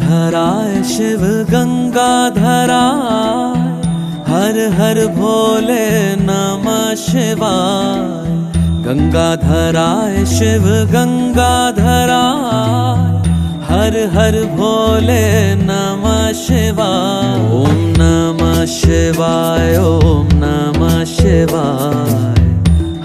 गंगाधराय शिव गंगाधराय, हर हर भोले नमः शिवाय। गंगाधराय शिव गंगाधराय, हर हर भोले नमः शिवाय। ओम नमः शिवाय, ओम नमः शिवाय,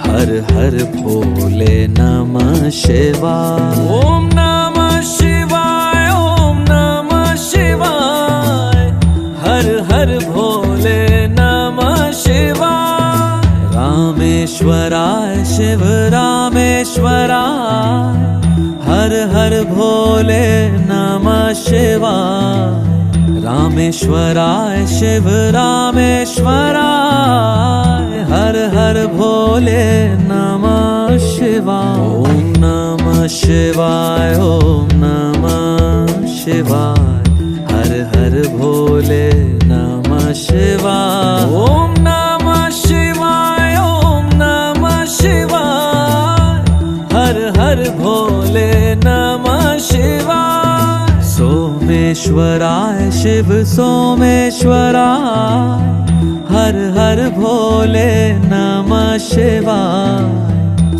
हर हर भोले नमः शिवाय। ओम नमः शिवाय, ओम नमः शिवाय, हर हर भोले नमः शिवाय। रामेश्वराय शिव रामेश्वराय, हर हर भोले नमः शिवाय। रामेश्वराय शिव रामेश्वराय, हर हर भोले नमः शिवाय। ओम नमः शिवाय, ओम नमः शिवाय, हर हर भोले नमः शिवाय। ओम नमः शिवाय, ओम नमः शिवाय, हर हर भोले नमः शिवाय। सोमेश्वराय शिव सोमेश्वराय, हर हर भोले नमः शिवाय।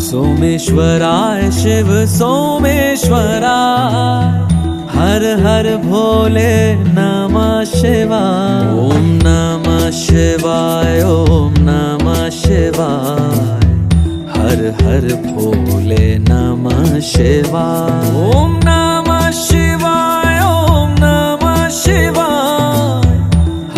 सोमेश्वराय शिव सोमेश्वराय, हर हर भोले नमः शिवाय। ओम नमः शिवाय, ओम नमः शिवाय, हर हर भोले नमः शिवाय। ओम नमः शिवाय, ओम नमः शिवाय,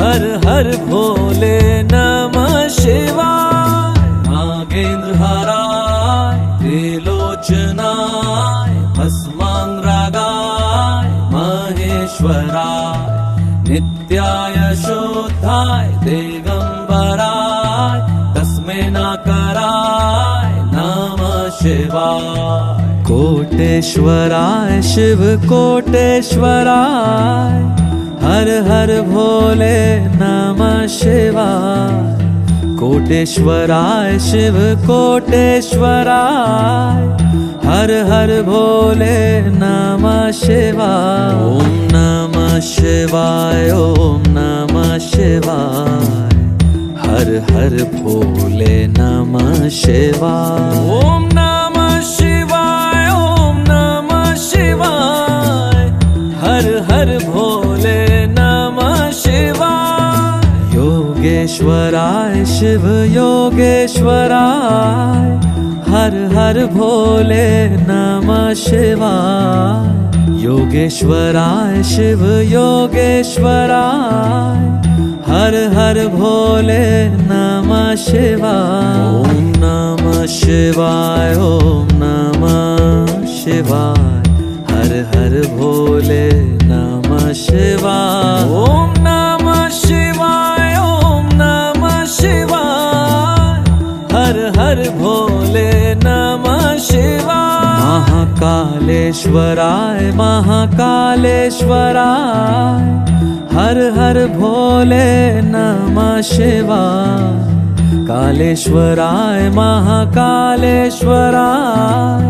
हर हर भोले नमः शिवाय। नागेंद्रहाराय त्रिलोचनाय, भस्मांगरागाय महेश्वराय, नित्याय शुद्धाय दिगंबराय, तस्मै नाकराय नमः शिवाय। कोटेश्वराय शिव कोटेश्वराय, हर हर भोले नमः शिवाय। कोटेश्वराय शिव कोटेश्वराय, हर हर भोले नमः शिवाय। ओम नमः शिवाय, ओम नमः शिवाय, हर हर भोले नमः शिवाय। ओम नमः शिवाय, ओम नमः शिवाय, हर हर भोले नमः शिवाय। योगेश्वराय शिव योगेश्वराय, हर हर भोले नमः शिवाय। योगेश्वराय शिव योगेश्वराय, हर हर भोले नमः शिवाय। ओम नमः शिवाय, ओम नमः शिवाय, हर हर भोले नमः शिवाय। ओम नमः शिवाय, ओम नमः शिवाय, हर हर भोले नमः शिवाय। महाकालेश्वराय महाकालेश्वराय, हर हर भोले नमः शिवाय। कालेश्वराय महाकालेश्वराय,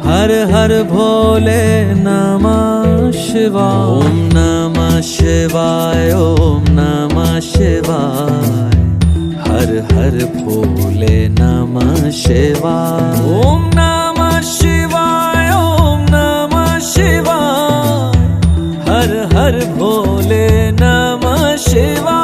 हर हर भोले नमः शिवाय। ओम नमः शिवाय, ओम नमः शिवाय, हर हर भोले नमः शिवाय। ओम नमः शिवाय, ओम नमः शिवाय, हर हर भोले नमः शिवाय।